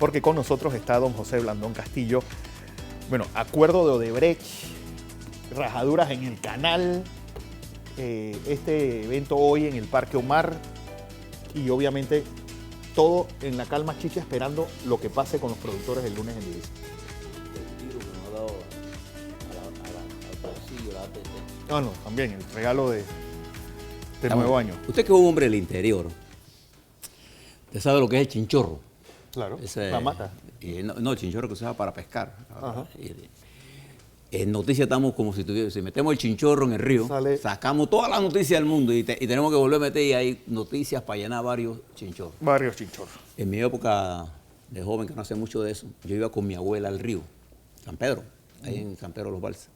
porque con nosotros está don José Blandón Castillo. Bueno, acuerdo de Odebrecht, rajaduras en el canal, este evento hoy en el Parque Omar y obviamente todo en la calma chicha esperando lo que pase con los productores el lunes en Divisa. El tiro que nos ha dado al bolsillo la ATT. No, también el regalo de nuevo año. Usted que es un hombre del interior, usted sabe lo que es el chinchorro. Claro, Ese, la mata. No, el chinchorro que se usa para pescar. Ajá. En noticias estamos como si metemos el chinchorro en el río, sacamos todas las noticias del mundo y tenemos que volver a meter y hay noticias para llenar varios chinchorros. Varios chinchorros. En mi época de joven, que no hace mucho de eso, yo iba con mi abuela al río, San Pedro, ahí en San Pedro de los Balsas.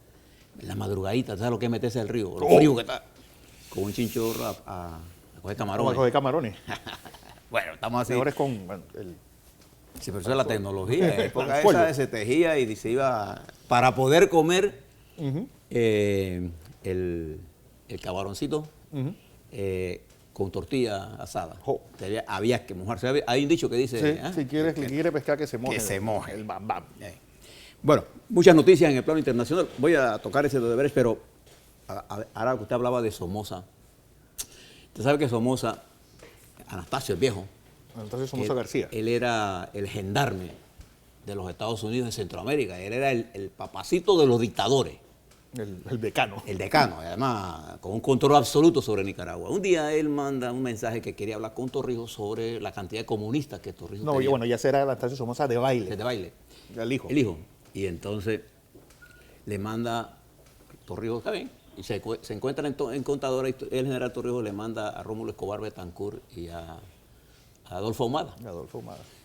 En la madrugadita, ¿sabes lo que es meterse al río? Lo frío que está. Con un chinchorro a coger camarones. A coger camarones. Bueno, estamos así. Mejor es con el... Sí, pero eso es la tecnología. En la época esa se tejía y se iba para poder comer el camaroncito con tortilla asada. Había que mojarse. Hay un dicho que dice... Sí, si quiere pescar, que se moje. Que se moje. El bam bam. Bueno, muchas noticias en el plano internacional. Voy a tocar ese de Odebrecht, pero ahora que usted hablaba de Somoza, usted sabe que Somoza, Anastasio el viejo, Anastasio Somoza García. Él era el gendarme de los Estados Unidos en Centroamérica. Él era el papacito de los dictadores. El decano. El decano, además, con un control absoluto sobre Nicaragua. Un día él manda un mensaje que quería hablar con Torrijos sobre la cantidad de comunistas que Torrijos tenía. No, bueno, ya será Anastasio Somoza de baile. De baile. El hijo. El hijo. Y entonces le manda, Torrijos, está bien, y se encuentran en Contadora y el general Torrijos le manda a Rómulo Escobar Betancourt y a Adolfo Humada.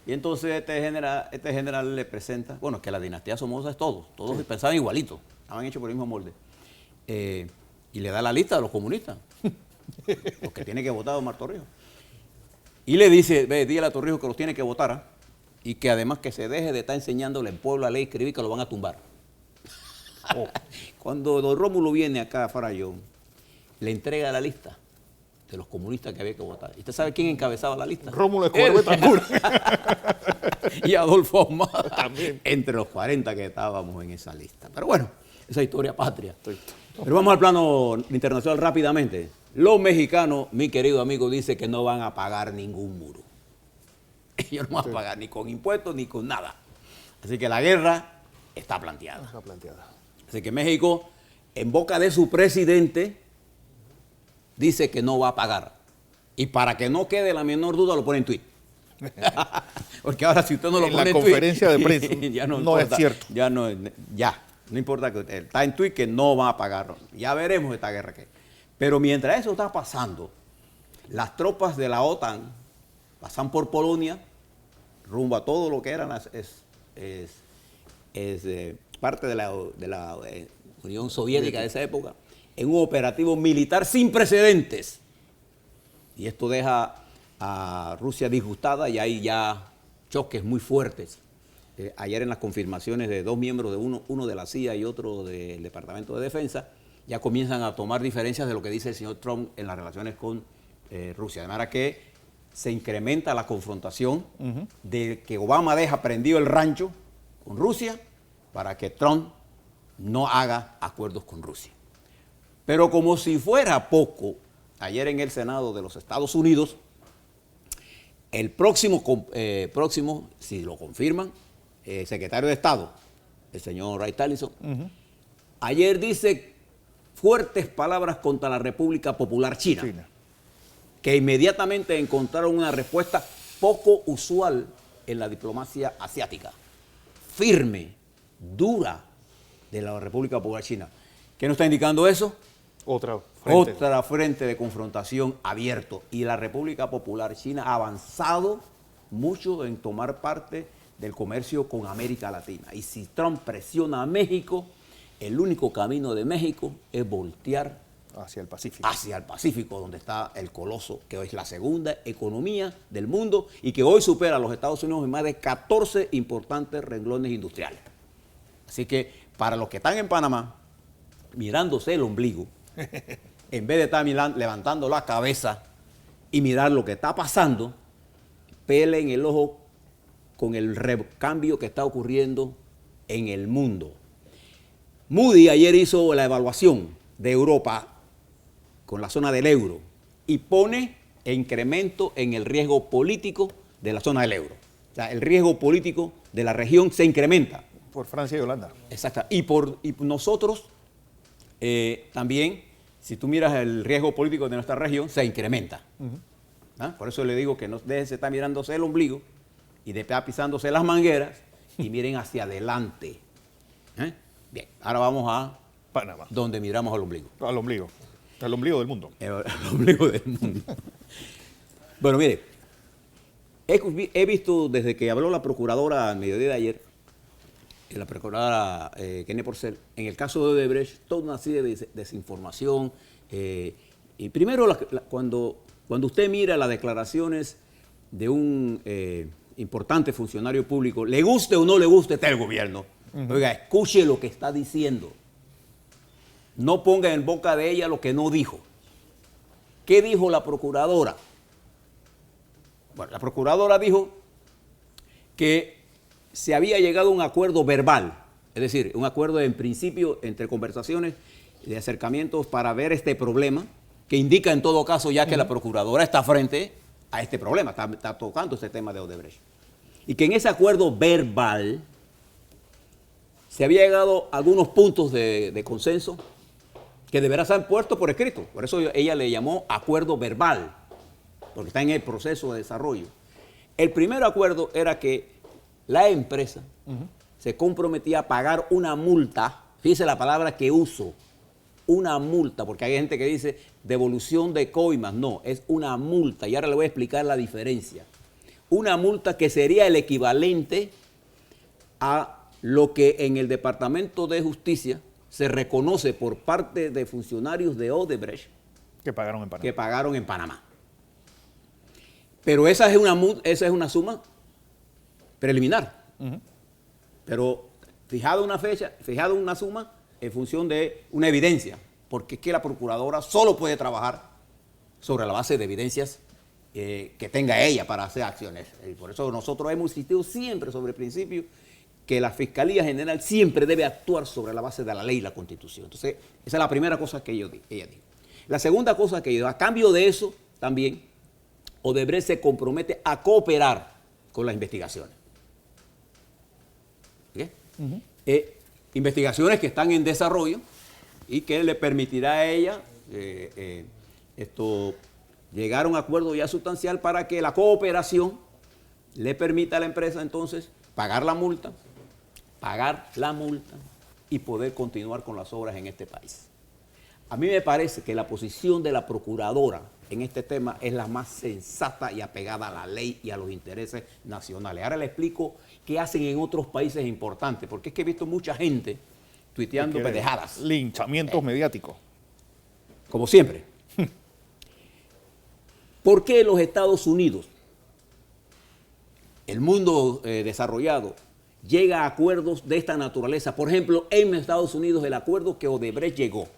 Y entonces este general le presenta, bueno, es que la dinastía Somoza es todos sí. Pensaban igualitos, estaban hechos por el mismo molde. Y le da la lista de los comunistas, los que tiene que votar Omar Torrijos. Y le dice, dígale a Torrijos que los tiene que votar, y que además que se deje de estar enseñándole al pueblo a leer y escribir, que lo van a tumbar. Cuando don Rómulo viene acá a Farallón, le entrega la lista de los comunistas que había que votar. ¿Y usted sabe quién encabezaba la lista? Rómulo Escobar Betancourt. Y Adolfo Humada, también. Entre los 40 que estábamos en esa lista. Pero bueno, esa historia patria. Pero vamos al plano internacional rápidamente. Los mexicanos, mi querido amigo, dice que no van a pagar ningún muro. Ellos no van a pagar ni con impuestos ni con nada. Así que la guerra está planteada. Así que México, en boca de su presidente, dice que no va a pagar. Y para que no quede la menor duda, lo pone en tuit. Porque ahora si usted no lo pone en tuit... En la conferencia de prensa ya no importa, es cierto. No importa que está en tuit que no va a pagar. Ya veremos esta guerra que... Pero mientras eso está pasando, las tropas de la OTAN pasan por Polonia, rumbo a todo lo que eran parte de la Unión Soviética de esa época, en un operativo militar sin precedentes. Y esto deja a Rusia disgustada y hay ya choques muy fuertes. Ayer en las confirmaciones de dos miembros, uno de la CIA y otro del Departamento de Defensa, ya comienzan a tomar diferencias de lo que dice el señor Trump en las relaciones con Rusia. De manera que se incrementa la confrontación de que Obama deja prendido el rancho con Rusia para que Trump no haga acuerdos con Rusia. Pero como si fuera poco, ayer en el Senado de los Estados Unidos, el próximo, si lo confirman, secretario de Estado, el señor Ray Tillerson, ayer dice fuertes palabras contra la República Popular China, que inmediatamente encontraron una respuesta poco usual en la diplomacia asiática, firme, dura, de la República Popular China. ¿Qué nos está indicando eso? Otra frente de confrontación abierto. Y la República Popular China ha avanzado mucho en tomar parte del comercio con América Latina. Y si Trump presiona a México, el único camino de México es voltear hacia el Pacífico. Hacia el Pacífico, donde está el coloso, que hoy es la segunda economía del mundo y que hoy supera a los Estados Unidos en más de 14 importantes renglones industriales. Así que para los que están en Panamá, mirándose el ombligo, en vez de estar levantando la cabeza y mirar lo que está pasando, pelen el ojo con el recambio que está ocurriendo en el mundo. Moody ayer hizo la evaluación de Europa con la zona del euro y pone incremento en el riesgo político de la zona del euro. O sea, el riesgo político de la región se incrementa. Por Francia y Holanda. Exacto. Y nosotros también, si tú miras el riesgo político de nuestra región, se incrementa. ¿Ah? Por eso le digo que no dejen de estar mirándose el ombligo y de estar pisándose las mangueras y miren hacia adelante. Bien, ahora vamos a Panamá. donde miramos al ombligo. Al ombligo. Al ombligo del mundo. El ombligo del mundo. Bueno, mire, he visto desde que habló la procuradora al mediodía de ayer, la procuradora Kenia Porcel, en el caso de Odebrecht, toda una serie de desinformación. Y primero, cuando usted mira las declaraciones de un importante funcionario público, le guste o no le guste el gobierno, oiga, escuche lo que está diciendo. No ponga en boca de ella lo que no dijo. ¿Qué dijo la procuradora? Bueno, la procuradora dijo que se había llegado a un acuerdo verbal, es decir, un acuerdo en principio entre conversaciones de acercamientos para ver este problema, que indica en todo caso ya que la procuradora está frente a este problema, está tocando este tema de Odebrecht. Y que en ese acuerdo verbal se había llegado a algunos puntos de consenso que deberá ser puesto por escrito. Por eso ella le llamó acuerdo verbal, porque está en el proceso de desarrollo. El primer acuerdo era que la empresa se comprometía a pagar una multa, fíjese la palabra que uso, una multa, porque hay gente que dice devolución de coimas, no, es una multa, y ahora le voy a explicar la diferencia. Una multa que sería el equivalente a lo que en el Departamento de Justicia se reconoce por parte de funcionarios de Odebrecht que pagaron en Panamá. Pero esa es una suma preliminar. Pero fijada una fecha, fijada una suma en función de una evidencia, porque es que la procuradora solo puede trabajar sobre la base de evidencias que tenga ella para hacer acciones. Y por eso nosotros hemos insistido siempre sobre el principio que la Fiscalía General siempre debe actuar sobre la base de la ley y la Constitución. Entonces, esa es la primera cosa que ella dijo. La segunda cosa que ella dijo, a cambio de eso, también, Odebrecht se compromete a cooperar con las investigaciones. Investigaciones que están en desarrollo y que le permitirá a ella llegar a un acuerdo ya sustancial para que la cooperación le permita a la empresa entonces pagar la multa y poder continuar con las obras en este país. A mí me parece que la posición de la procuradora en este tema es la más sensata y apegada a la ley y a los intereses nacionales. Ahora le explico qué hacen en otros países importantes, porque es que he visto mucha gente tuiteando pendejadas. Linchamientos mediáticos. Como siempre. ¿Por qué los Estados Unidos, el mundo desarrollado, llega a acuerdos de esta naturaleza? Por ejemplo, en Estados Unidos el acuerdo que Odebrecht llegó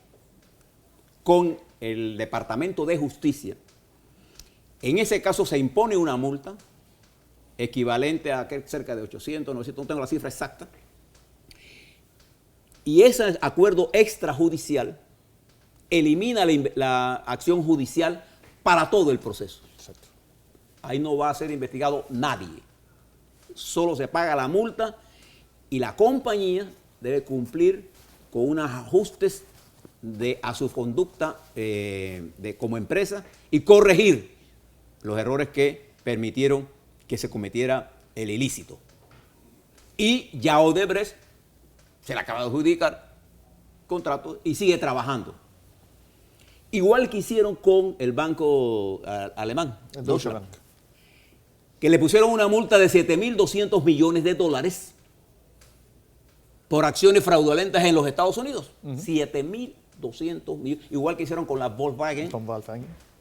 con el Departamento de Justicia, en ese caso se impone una multa equivalente a cerca de 800, 900, no tengo la cifra exacta, y ese acuerdo extrajudicial elimina la acción judicial para todo el proceso. Exacto. Ahí no va a ser investigado nadie. Solo se paga la multa y la compañía debe cumplir con unos ajustes a su conducta como empresa y corregir los errores que permitieron que se cometiera el ilícito. Y ya Odebrecht se le acaba de adjudicar contrato y sigue trabajando. Igual que hicieron con el banco alemán, El Deutsche Bank, que le pusieron una multa de 7.200 millones de dólares por acciones fraudulentas en los Estados Unidos. 7.200 millones. Igual que hicieron con la Volkswagen,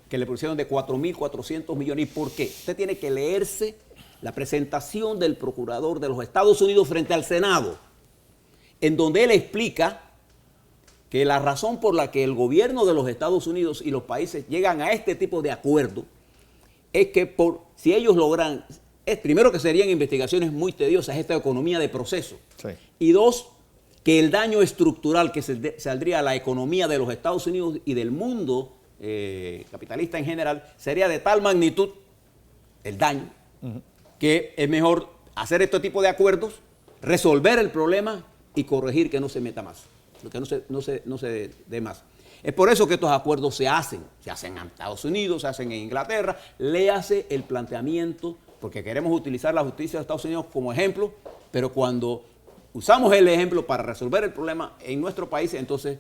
que le pusieron de 4.400 millones. ¿Y por qué? Usted tiene que leerse la presentación del procurador de los Estados Unidos frente al Senado, en donde él explica que la razón por la que el gobierno de los Estados Unidos y los países llegan a este tipo de acuerdo es que si ellos logran primero que serían investigaciones muy tediosas, esta economía de proceso. Sí. Y dos, que el daño estructural que saldría a la economía de los Estados Unidos y del mundo capitalista en general sería de tal magnitud el daño que es mejor hacer este tipo de acuerdos, resolver el problema y corregir que no se meta más, que no se dé más. Es por eso que estos acuerdos se hacen en Estados Unidos, se hacen en Inglaterra. Léase el planteamiento, porque queremos utilizar la justicia de Estados Unidos como ejemplo, pero cuando usamos el ejemplo para resolver el problema en nuestro país, entonces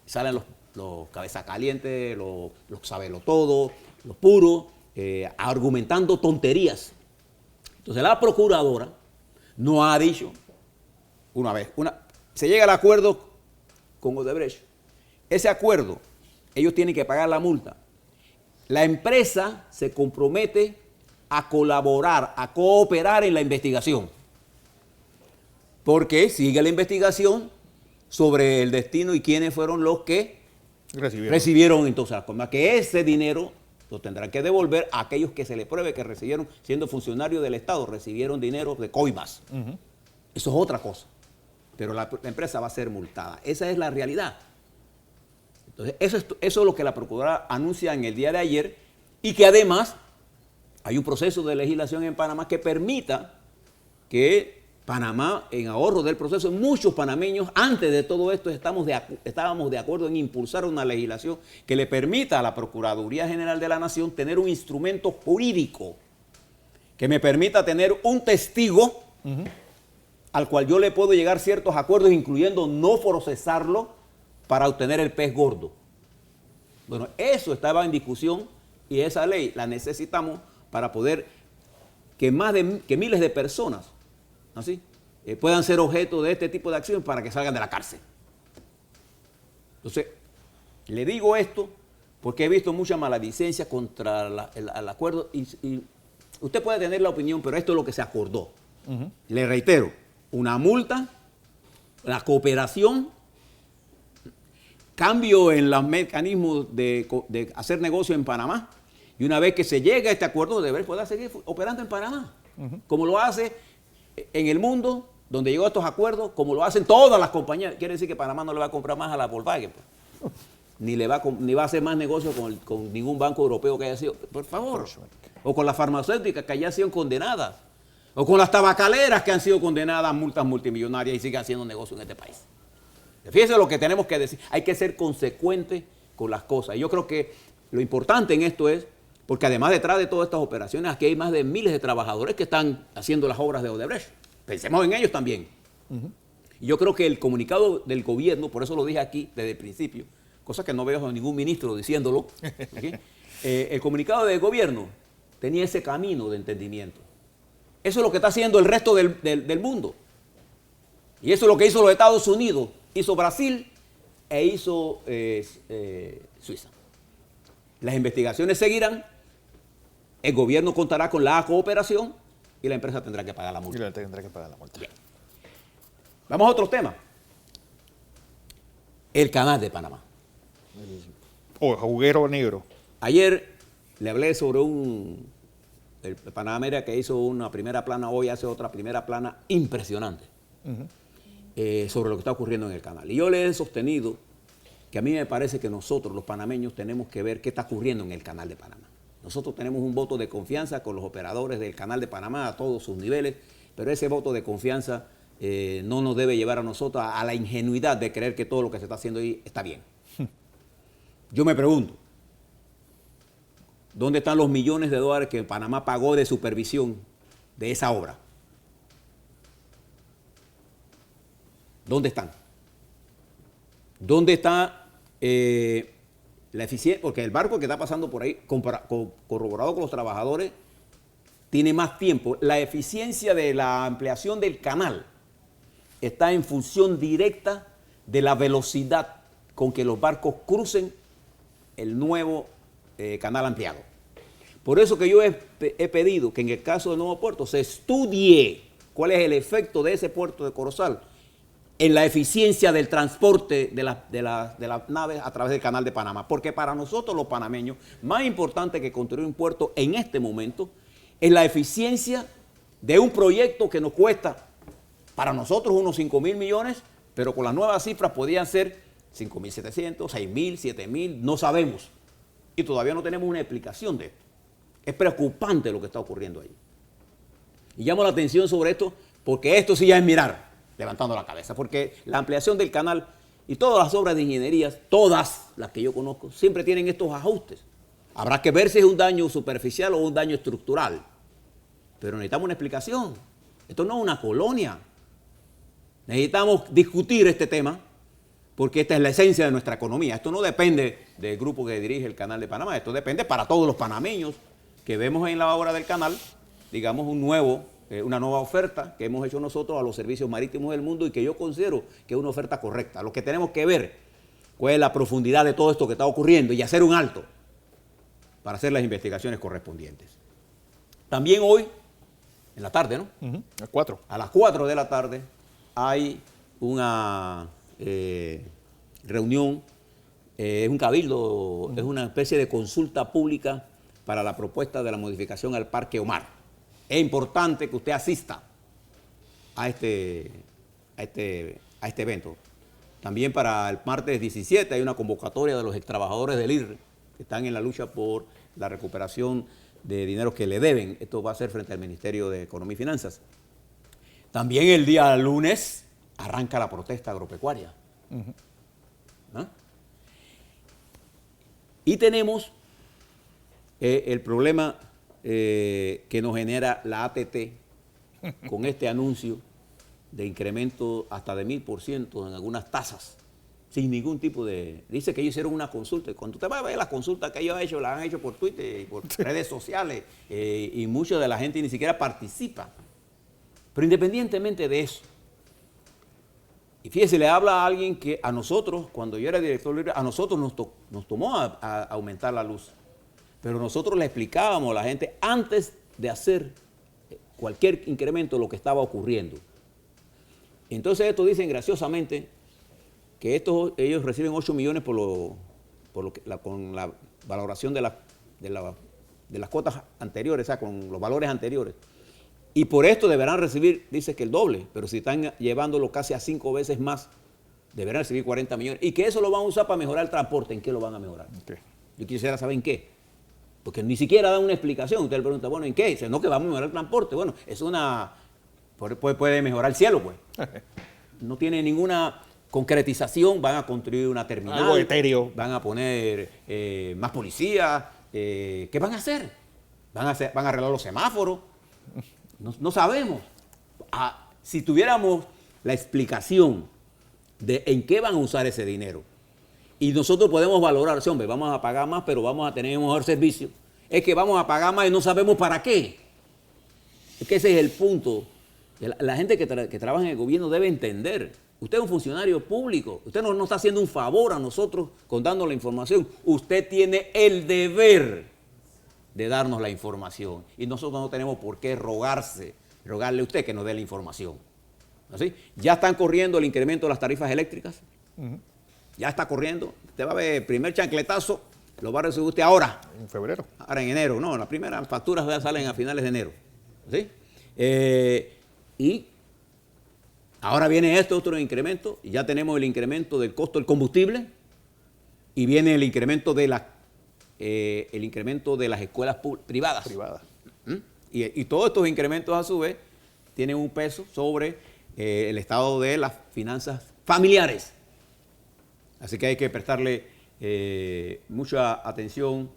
salen los cabeza calientes, los sabelotodo, los puros, argumentando tonterías. Entonces la procuradora no ha dicho, se llega al acuerdo con Odebrecht. Ese acuerdo, ellos tienen que pagar la multa. La empresa se compromete a colaborar, a cooperar en la investigación. Porque sigue la investigación sobre el destino y quiénes fueron los que recibieron entonces la coima. Que ese dinero lo tendrán que devolver a aquellos que se les pruebe que recibieron, siendo funcionarios del Estado, recibieron dinero de coimas. Eso es otra cosa. Pero la empresa va a ser multada. Esa es la realidad. Entonces, eso es lo que la Procuradora anuncia en el día de ayer, y que además hay un proceso de legislación en Panamá que permita que Panamá, en ahorro del proceso, muchos panameños, antes de todo esto, estábamos de acuerdo en impulsar una legislación que le permita a la Procuraduría General de la Nación tener un instrumento jurídico que me permita tener un testigo al cual yo le puedo llegar ciertos acuerdos, incluyendo no procesarlo para obtener el pez gordo. Bueno, eso estaba en discusión y esa ley la necesitamos para poder que miles de personas así puedan ser objeto de este tipo de acciones para que salgan de la cárcel. Entonces, le digo esto porque he visto mucha maledicencia contra el acuerdo y usted puede tener la opinión, pero esto es lo que se acordó. Le reitero, una multa, la cooperación, cambio en los mecanismos de hacer negocio en Panamá, y una vez que se llegue a este acuerdo, pueda seguir operando en Panamá, como lo hace en el mundo, donde llegó a estos acuerdos, como lo hacen todas las compañías. Quiere decir que Panamá no le va a comprar más a la Volkswagen, pues. Ni va a hacer más negocio con ningún banco europeo que haya sido, por favor, o con las farmacéuticas que hayan sido condenadas, o con las tabacaleras que han sido condenadas a multas multimillonarias y siguen haciendo negocio en este país. Fíjense lo que tenemos que decir. Hay que ser consecuentes con las cosas. Y yo creo que lo importante en esto es, porque además detrás de todas estas operaciones, aquí hay más de miles de trabajadores que están haciendo las obras de Odebrecht. Pensemos en ellos también. Y yo creo que el comunicado del gobierno, por eso lo dije aquí desde el principio, cosa que no veo a ningún ministro diciéndolo, el comunicado del gobierno tenía ese camino de entendimiento. Eso es lo que está haciendo el resto del mundo. Y eso es lo que hizo los Estados Unidos, hizo Brasil e hizo Suiza. Las investigaciones seguirán, el gobierno contará con la cooperación y la empresa tendrá que pagar la multa. Bien. Vamos a otro tema. El canal de Panamá. O juguero negro. Ayer le hablé sobre el Panamera que hizo una primera plana, hoy hace otra primera plana impresionante sobre lo que está ocurriendo en el canal. Y yo le he sostenido que a mí me parece que nosotros, los panameños, tenemos que ver qué está ocurriendo en el canal de Panamá. Nosotros tenemos un voto de confianza con los operadores del canal de Panamá a todos sus niveles, pero ese voto de confianza no nos debe llevar a nosotros a la ingenuidad de creer que todo lo que se está haciendo ahí está bien. Yo me pregunto, ¿dónde están los millones de dólares que Panamá pagó de supervisión de esa obra? ¿Dónde están? ¿Dónde está la eficiencia? Porque el barco que está pasando por ahí, corroborado con los trabajadores, tiene más tiempo. La eficiencia de la ampliación del canal está en función directa de la velocidad con que los barcos crucen el nuevo canal ampliado. Por eso que yo he pedido que en el caso del nuevo puerto se estudie cuál es el efecto de ese puerto de Corozal en la eficiencia del transporte de las naves a través del canal de Panamá. Porque para nosotros los panameños, más importante que construir un puerto en este momento es la eficiencia de un proyecto que nos cuesta para nosotros unos 5.000 millones, pero con las nuevas cifras podían ser 5.700, 6.000, 7.000, no sabemos. Y todavía no tenemos una explicación de esto. Es preocupante lo que está ocurriendo ahí. Y llamo la atención sobre esto porque esto sí ya es mirar, levantando la cabeza, porque la ampliación del canal y todas las obras de ingeniería, todas las que yo conozco, siempre tienen estos ajustes. Habrá que ver si es un daño superficial o un daño estructural. Pero necesitamos una explicación. Esto no es una colonia. Necesitamos discutir este tema porque esta es la esencia de nuestra economía. Esto no depende del grupo que dirige el Canal de Panamá. Esto depende para todos los panameños que vemos en la obra del canal, digamos, una nueva oferta que hemos hecho nosotros a los servicios marítimos del mundo y que yo considero que es una oferta correcta. Lo que tenemos que ver cuál es la profundidad de todo esto que está ocurriendo y hacer un alto para hacer las investigaciones correspondientes. También hoy, en la tarde, ¿no? A 4. A las 4 de la tarde hay una reunión, es un cabildo, es una especie de consulta pública para la propuesta de la modificación al Parque Omar. Es importante que usted asista a este evento. También para el martes 17 hay una convocatoria de los extrabajadores del IRRE que están en la lucha por la recuperación de dinero que le deben. Esto va a ser frente al Ministerio de Economía y Finanzas. También el día lunes arranca la protesta agropecuaria. ¿Ah? Y tenemos el problema que nos genera la ATT con este anuncio de incremento hasta de 1000% en algunas tasas, sin ningún tipo de... Dice que ellos hicieron una consulta. Cuando usted va a ver las consultas que ellos han hecho, las han hecho por Twitter y por redes sociales, y mucha de la gente ni siquiera participa. Pero independientemente de eso, y fíjese, le habla a alguien que a nosotros, cuando yo era director libre, a nosotros nos tomó a aumentar la luz. Pero nosotros le explicábamos a la gente antes de hacer cualquier incremento lo que estaba ocurriendo. Entonces estos dicen graciosamente que ellos reciben 8 millones con la valoración de las cuotas anteriores, o sea, con los valores anteriores. Y por esto deberán recibir, dice que el doble, pero si están llevándolo casi a 5 veces más, deberán recibir 40 millones. Y que eso lo van a usar para mejorar el transporte. ¿En qué lo van a mejorar? Okay. Yo quisiera saber en qué. Porque ni siquiera dan una explicación. Usted le pregunta, bueno, ¿en qué? Dice, no, que vamos a mejorar el transporte. Bueno, es puede mejorar el cielo, pues. No tiene ninguna concretización. Van a construir una terminal. Algo etéreo. Van a poner más policías. ¿Qué van a hacer? Van a arreglar los semáforos. No sabemos. Si tuviéramos la explicación de en qué van a usar ese dinero, y nosotros podemos valorar, hombre, vamos a pagar más, pero vamos a tener un mejor servicio. Es que vamos a pagar más y no sabemos para qué. Es que ese es el punto. La gente que trabaja en el gobierno debe entender. Usted es un funcionario público. Usted no nos está haciendo un favor a nosotros con dando la información. Usted tiene el deber de darnos la información. Y nosotros no tenemos por qué rogarle a usted que nos dé la información. ¿Así? Ya están corriendo el incremento de las tarifas eléctricas. Ya está corriendo. Usted va a ver el primer chancletazo, lo va a recibir usted ahora. En febrero. Ahora en enero. No, las primeras facturas ya salen a finales de enero. ¿Sí? Y ahora viene otro incremento. Y ya tenemos el incremento del costo del combustible. Y viene el incremento de las escuelas privadas. Y todos estos incrementos a su vez tienen un peso sobre el estado de las finanzas familiares. Así que hay que prestarle mucha atención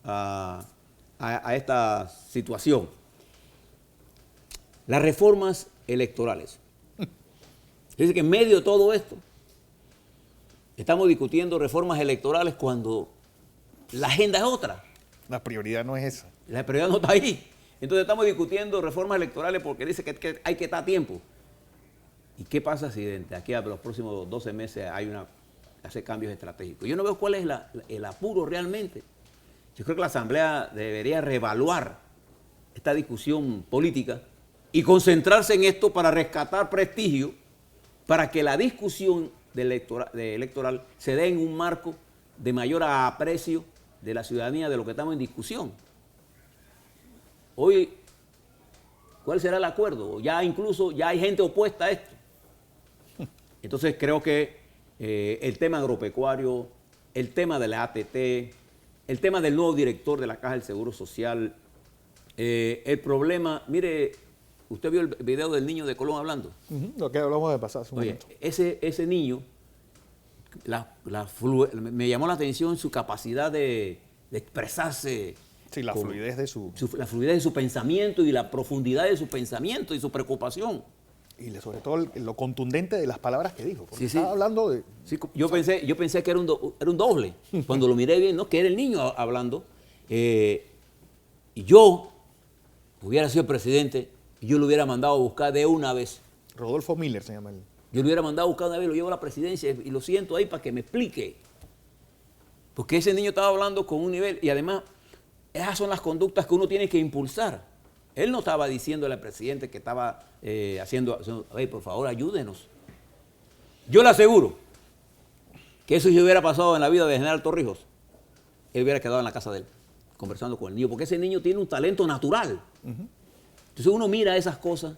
a esta situación. Las reformas electorales. Dice que en medio de todo esto estamos discutiendo reformas electorales cuando la agenda es otra. La prioridad no es esa. La prioridad no está ahí. Entonces estamos discutiendo reformas electorales porque dice que hay que estar a tiempo. ¿Y qué pasa si de aquí a los próximos 12 meses hace cambios estratégicos? Yo no veo cuál es el apuro realmente. Yo creo que la Asamblea debería reevaluar esta discusión política y concentrarse en esto para rescatar prestigio, para que la discusión electoral se dé en un marco de mayor aprecio de la ciudadanía de lo que estamos en discusión. Hoy ¿Cuál será el acuerdo? Ya incluso ya hay gente opuesta a esto. Entonces creo que el tema agropecuario, el tema de la ATT, el tema del nuevo director de la Caja del Seguro Social, el problema, mire, usted vio el video del niño de Colón hablando. Lo que hablamos de pasar hace un Oye, momento. ese niño, me llamó la atención su capacidad de expresarse. Sí, la fluidez de su... La fluidez de su pensamiento y la profundidad de su pensamiento y su preocupación. Y sobre todo lo contundente de las palabras que dijo. Porque Sí, sí. estaba hablando de... Sí, yo pensé que era un doble. Cuando lo miré bien, ¿no? Que era el niño hablando. Y yo hubiera sido presidente y yo lo hubiera mandado a buscar de una vez. Rodolfo Miller se llama él. Yo lo hubiera mandado a buscar una vez, lo llevo a la presidencia y lo siento ahí para que me explique. Porque ese niño estaba hablando con un nivel y además esas son las conductas que uno tiene que impulsar. Él no estaba diciéndole al presidente que estaba haciendo, hey, por favor, ayúdenos. Yo le aseguro que eso si hubiera pasado en la vida de General Torrijos, él hubiera quedado en la casa de él, conversando con el niño, porque ese niño tiene un talento natural. Entonces uno mira esas cosas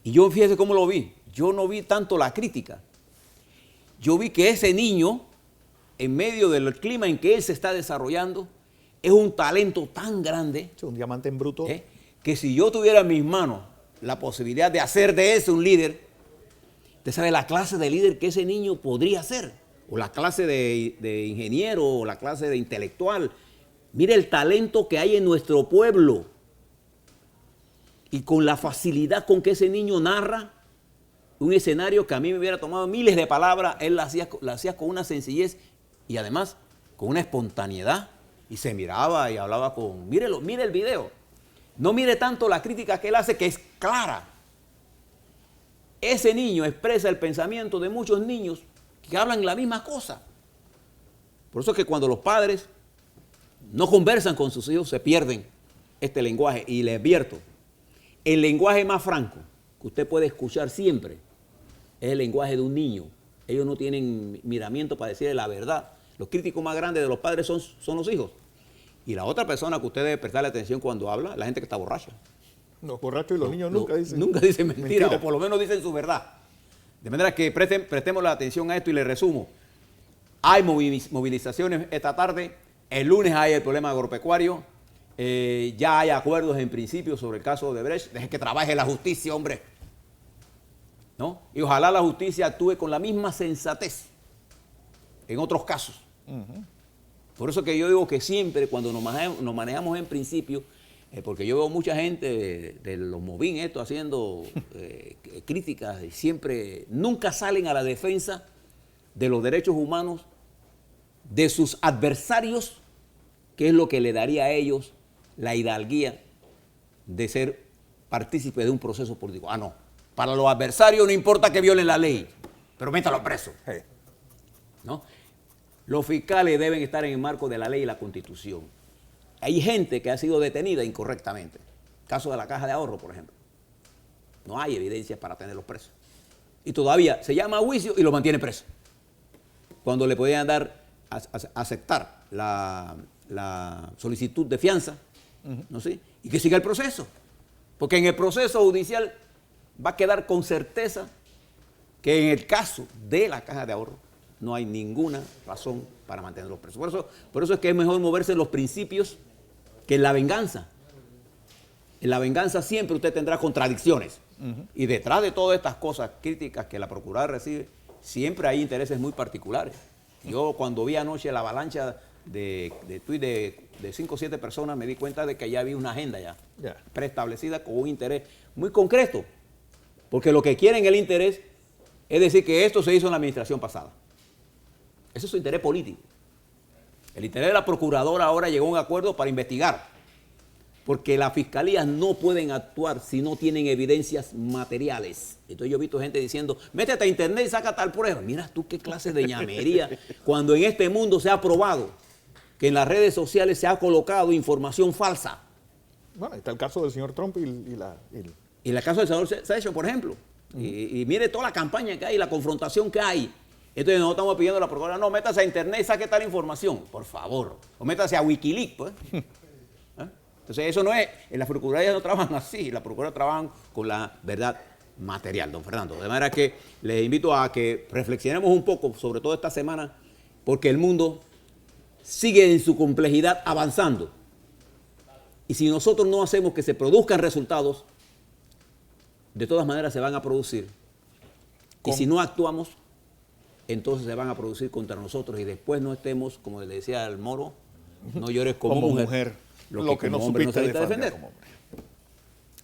y yo fíjese cómo lo vi. Yo no vi tanto la crítica. Yo vi que ese niño, en medio del clima en que él se está desarrollando, es un talento tan grande. Sí, un diamante en bruto. Que si yo tuviera en mis manos la posibilidad de hacer de ese un líder, usted sabe la clase de líder que ese niño podría ser, o la clase de ingeniero, o la clase de intelectual. Mire el talento que hay en nuestro pueblo y con la facilidad con que ese niño narra un escenario que a mí me hubiera tomado miles de palabras, él la hacía con una sencillez y además con una espontaneidad. Y se miraba y hablaba con... mire el video. No mire tanto la crítica que él hace, que es clara. Ese niño expresa el pensamiento de muchos niños que hablan la misma cosa. Por eso es que cuando los padres no conversan con sus hijos, se pierden este lenguaje. Y les advierto, el lenguaje más franco que usted puede escuchar siempre es el lenguaje de un niño. Ellos no tienen miramiento para decirle la verdad. Los críticos más grandes de los padres son los hijos. Y la otra persona que usted debe prestarle atención cuando habla, la gente que está borracha. Los borrachos y los niños nunca dicen mentira, o por lo menos dicen su verdad. De manera que prestemos la atención a esto y le resumo. Hay movilizaciones esta tarde. El lunes hay el problema agropecuario. Ya hay acuerdos en principio sobre el caso de Brecht. Dejen que trabaje la justicia, hombre. ¿No? Y ojalá la justicia actúe con la misma sensatez en otros casos. Por eso que yo digo que siempre cuando nos manejamos en principio, porque yo veo mucha gente de los Movín haciendo críticas y siempre nunca salen a la defensa de los derechos humanos de sus adversarios, que es lo que le daría a ellos la hidalguía de ser partícipes de un proceso político. Ah, no. Para los adversarios no importa que violen la ley, pero métalo preso. ¿No? Los fiscales deben estar en el marco de la ley y la Constitución. Hay gente que ha sido detenida incorrectamente. Caso de la Caja de Ahorro, por ejemplo. No hay evidencias para tenerlos presos. Y todavía se llama a juicio y los mantiene presos. Cuando le podían aceptar la solicitud de fianza, ¿no sé? Y que siga el proceso. Porque en el proceso judicial va a quedar con certeza que en el caso de la Caja de Ahorro no hay ninguna razón para mantenerlos presos. Por eso es que es mejor moverse en los principios que en la venganza. En la venganza siempre usted tendrá contradicciones. Y detrás de todas estas cosas críticas que la Procuraduría recibe, siempre hay intereses muy particulares. Yo cuando vi anoche la avalancha de tuit de 5 o 7 personas, me di cuenta de que ya había una agenda ya preestablecida con un interés muy concreto. Porque lo que quieren el interés es decir que esto se hizo en la administración pasada. Ese es su interés político. El interés de la procuradora ahora llegó a un acuerdo para investigar, porque las fiscalías no pueden actuar si no tienen evidencias materiales. Entonces yo he visto gente diciendo, métete a internet y saca tal prueba. Mira tú qué clase de ñamería, cuando en este mundo se ha probado que en las redes sociales se ha colocado información falsa. Bueno, está el caso del señor Trump y el caso del senador Sessions, por ejemplo. Y mire toda la campaña que hay, la confrontación que hay. Entonces nosotros estamos pidiendo a la procuradora, no, métase a internet y saque tal información, por favor. O métase a Wikileaks, pues. Entonces eso no es, en la Procuraduría no trabajan así, la Procuraduría trabajan con la verdad material, don Fernando. De manera que les invito a que reflexionemos un poco, sobre todo esta semana, porque el mundo sigue en su complejidad avanzando. Y si nosotros no hacemos que se produzcan resultados, de todas maneras se van a producir. Y si no actuamos, entonces se van a producir contra nosotros y después no estemos, como le decía al Moro, no llores como mujer, lo que no hombre supiste sabiste defender como hombre.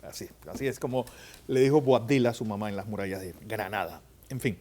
Así es como le dijo Boabdil a su mamá en las murallas de Granada. En fin.